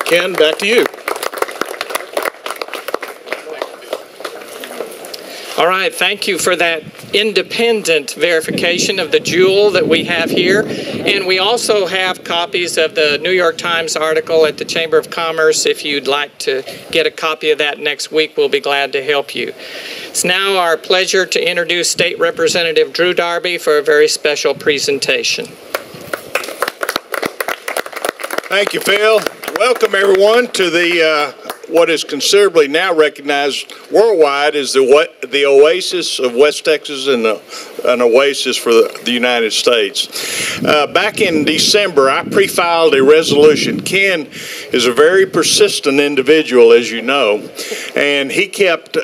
Ken, back to you. All right, thank you for that independent verification of the jewel that we have here. And we also have copies of the New York Times article at the Chamber of Commerce. If you'd like to get a copy of that next week, we'll be glad to help you. It's now our pleasure to introduce State Representative Drew Darby for a very special presentation. Thank you, Phil. Welcome, everyone, to the what is considerably now recognized worldwide as the oasis of West Texas and an oasis for the United States. Back in December, I pre-filed a resolution. Ken is a very persistent individual, as you know, and he kept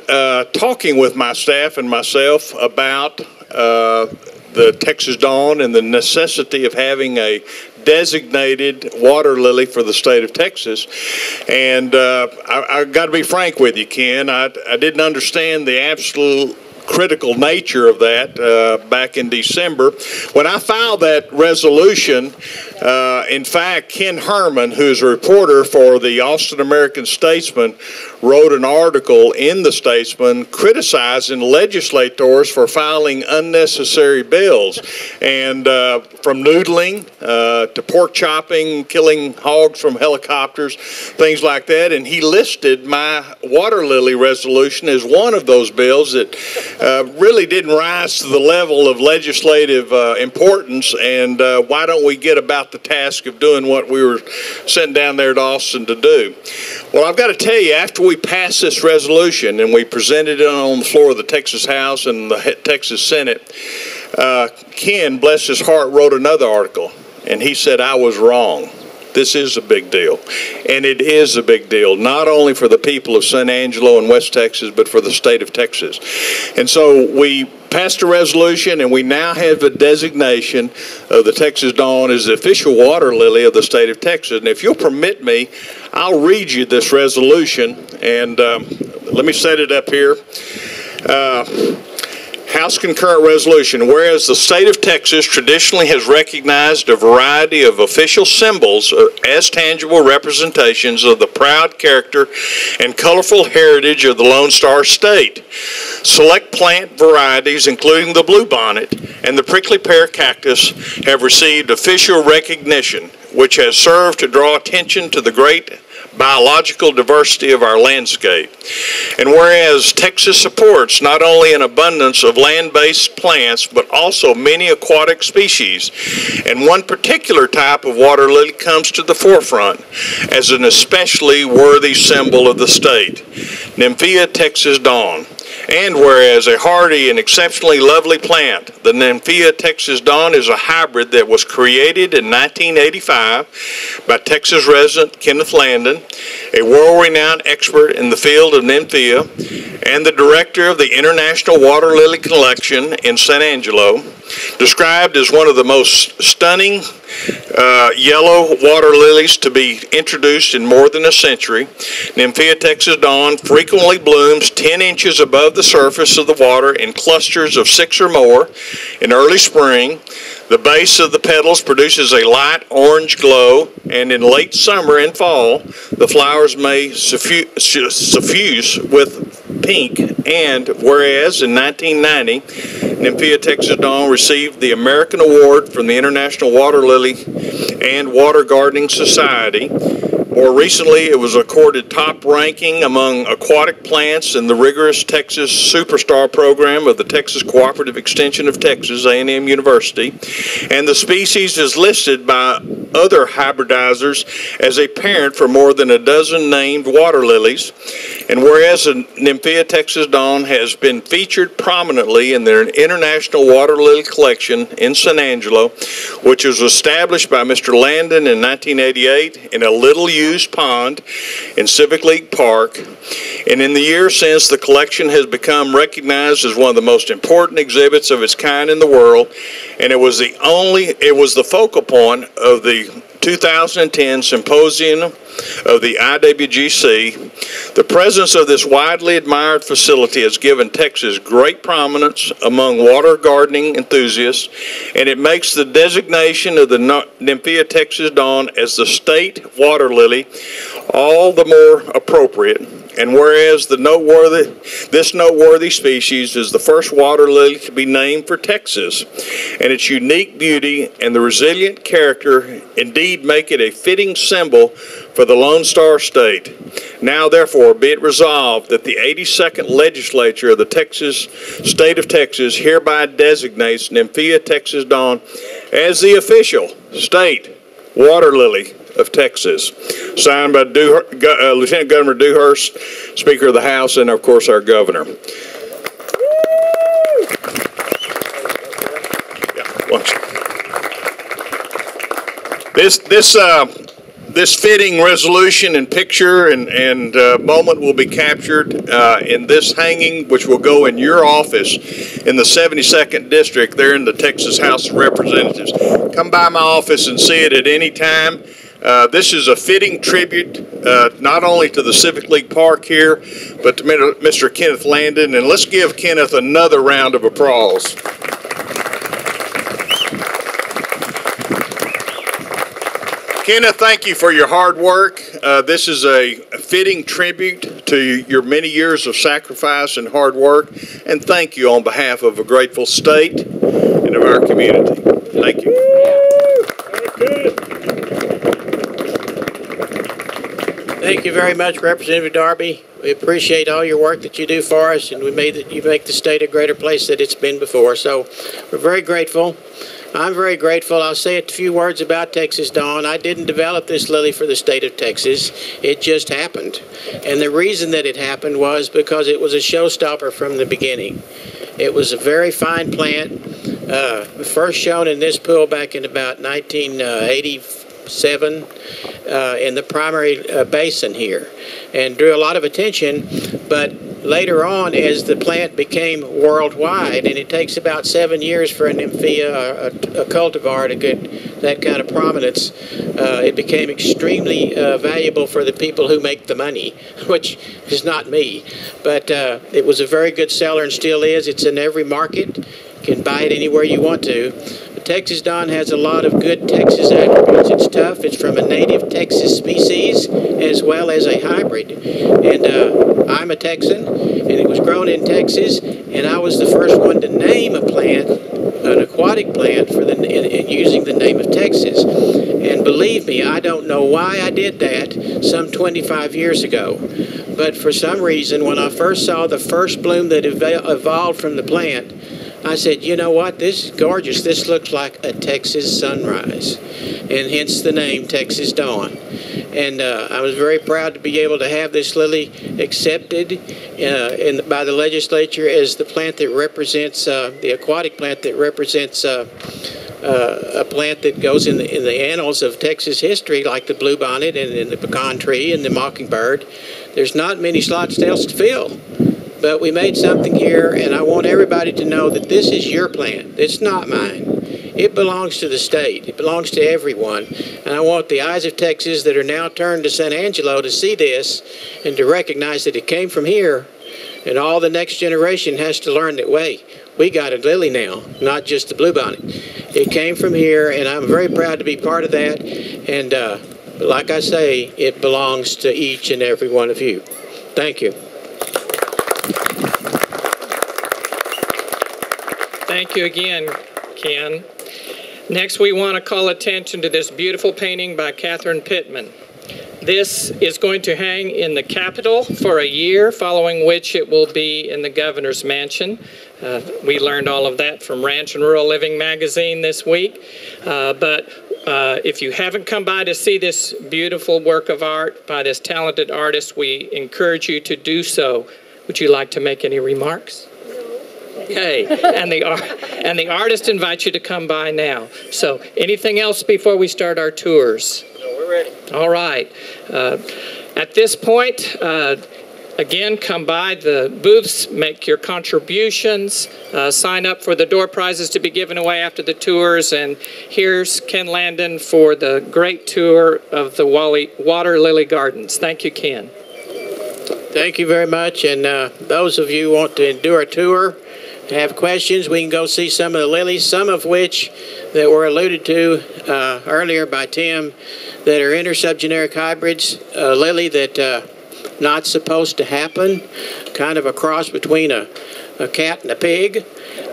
talking with my staff and myself about the Texas Dawn and the necessity of having a designated water lily for the state of Texas. And I got to be frank with you, Ken, I didn't understand the absolute critical nature of that back in December. When I filed that resolution, in fact, Ken Herman, who's a reporter for the Austin American-Statesman, wrote an article in the Statesman criticizing legislators for filing unnecessary bills, and from noodling to pork chopping, killing hogs from helicopters, things like that. And he listed my water lily resolution as one of those bills that really didn't rise to the level of legislative importance, and why don't we get about the task of doing what we were sent down there to Austin to do. Well, I've got to tell you, after we passed this resolution and we presented it on the floor of the Texas House and the Texas Senate, Ken, bless his heart, wrote another article, and he said I was wrong. This is a big deal, and it is a big deal, not only for the people of San Angelo and West Texas, but for the state of Texas. And so we passed a resolution, and we now have a designation of the Texas Dawn as the official water lily of the state of Texas. And if you'll permit me, I'll read you this resolution, and let me set it up here. House Concurrent Resolution. Whereas the state of Texas traditionally has recognized a variety of official symbols as tangible representations of the proud character and colorful heritage of the Lone Star State. Select plant varieties, including the bluebonnet and the prickly pear cactus, have received official recognition, which has served to draw attention to the great biological diversity of our landscape. And whereas Texas supports not only an abundance of land-based plants, but also many aquatic species, and one particular type of water lily comes to the forefront as an especially worthy symbol of the state, Nymphea Texas Dawn. And whereas a hardy and exceptionally lovely plant, the Nymphea Texas Dawn is a hybrid that was created in 1985 by Texas resident Kenneth Landon, a world-renowned expert in the field of Nymphea, and the director of the International Waterlily Collection in San Angelo. Described as one of the most stunning yellow water lilies to be introduced in more than a century, Nymphea Texas Dawn frequently blooms 10 inches above the surface of the water in clusters of 6 or more in early spring. The base of the petals produces a light orange glow, and in late summer and fall, the flowers may suffuse with pink. And whereas in 1990, Nymphea Texas Dawn received the American Award from the International Waterlily and Water Gardening Society. More recently, it was accorded top ranking among aquatic plants in the rigorous Texas Superstar program of the Texas Cooperative Extension of Texas, A&M University, and the species is listed by other hybridizers as a parent for more than a dozen named water lilies. And whereas the Nymphea Texas Dawn has been featured prominently in their International Waterlily Collection in San Angelo, which was established by Mr. Landon in 1988 in a little-used pond in Civic League Park, and in the years since, the collection has become recognized as one of the most important exhibits of its kind in the world, and it was the focal point of the 2010 Symposium of the IWGC. The presence of this widely admired facility has given Texas great prominence among water gardening enthusiasts, and it makes the designation of the Nymphea Texas Dawn as the state water lily all the more appropriate. And whereas this noteworthy species is the first water lily to be named for Texas, and its unique beauty and the resilient character indeed make it a fitting symbol for the Lone Star State. Now, therefore, be it resolved that the 82nd Legislature of the State of Texas hereby designates Nymphaea Texas Dawn as the official state water lily of Texas. Signed by Lieutenant Governor Dewhurst, Speaker of the House, and of course our Governor. This fitting resolution and picture and moment will be captured in this hanging, which will go in your office in the 72nd District there in the Texas House of Representatives. Come by my office and see it at any time. This is a fitting tribute not only to the Civic League Park here, but to Mr. Kenneth Landon. And let's give Kenneth another round of applause. Kenneth, thank you for your hard work. This is a fitting tribute to your many years of sacrifice and hard work. And thank you on behalf of a grateful state and of our community. Thank you. Thank you very much, Representative Darby. We appreciate all your work that you do for us, and you make the state a greater place than it's been before. So we're very grateful. I'm very grateful. I'll say a few words about Texas Dawn. I didn't develop this lily for the state of Texas. It just happened. And the reason that it happened was because it was a showstopper from the beginning. It was a very fine plant, first shown in this pool back in about 1987 in the primary basin here, and drew a lot of attention. But later on, as the plant became worldwide, and it takes about 7 years for a Nymphaea, a cultivar, to get that kind of prominence, it became extremely valuable for the people who make the money, which is not me. But it was a very good seller and still is. It's in every market. You can buy it anywhere you want to. Texas Dawn has a lot of good Texas attributes. It's tough. It's from a native Texas species as well as a hybrid. And I'm a Texan, and it was grown in Texas, and I was the first one to name a plant, an aquatic plant, using the name of Texas. And believe me, I don't know why I did that some 25 years ago. But for some reason, when I first saw the first bloom that evolved from the plant, I said, you know what, this is gorgeous. This looks like a Texas sunrise, and hence the name Texas Dawn. And I was very proud to be able to have this lily accepted by the legislature as the plant that represents, the aquatic plant that represents a plant that goes in the annals of Texas history, like the bluebonnet and the pecan tree and the mockingbird. There's not many slots tails to fill. But we made something here, and I want everybody to know that this is your plant. It's not mine. It belongs to the state. It belongs to everyone. And I want the eyes of Texas that are now turned to San Angelo to see this and to recognize that it came from here. And all the next generation has to learn that, wait, we got a lily now, not just the bluebonnet. It came from here, and I'm very proud to be part of that. And like I say, it belongs to each and every one of you. Thank you. Thank you again, Ken. Next, we want to call attention to this beautiful painting by Catherine Pittman. This is going to hang in the Capitol for a year, following which it will be in the governor's mansion. We learned all of that from Ranch and Rural Living magazine this week. But if you haven't come by to see this beautiful work of art by this talented artist, we encourage you to do so. Would you like to make any remarks? Okay, and the artist invites you to come by now. So, anything else before we start our tours? No, we're ready. All right. At this point, again, come by the booths, make your contributions, sign up for the door prizes to be given away after the tours, and here's Ken Landon for the great tour of the Water Lily Gardens. Thank you, Ken. Thank you very much, and those of you who want to endure a tour have questions, we can go see some of the lilies, some of which that were alluded to earlier by Tim, that are intersubgeneric hybrids. A lily that not supposed to happen, kind of a cross between a cat and a pig.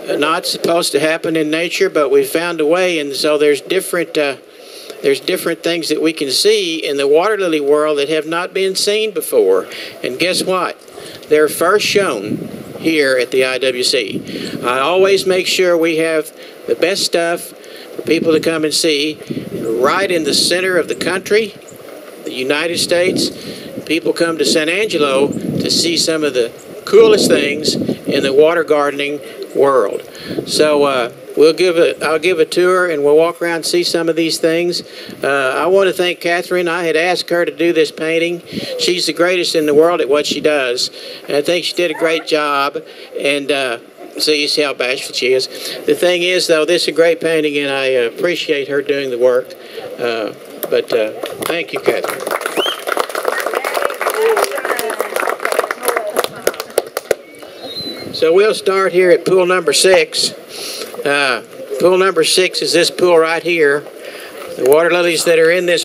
Not supposed to happen in nature, but we found a way, and so there's different things that we can see in the water lily world that have not been seen before. And guess what? They're first shown here at the IWC. I always make sure we have the best stuff for people to come and see. Right in the center of the country, the United States, people come to San Angelo to see some of the coolest things in the water gardening world. So I'll give a tour and we'll walk around and see some of these things. I want to thank Catherine. I had asked her to do this painting. She's the greatest in the world at what she does, and I think she did a great job. And so you see how bashful she is. The thing is, though, this is a great painting, and I appreciate her doing the work. But thank you, Catherine. So we'll start here at pool number 6. Pool number 6 is this pool right here. The water lilies that are in this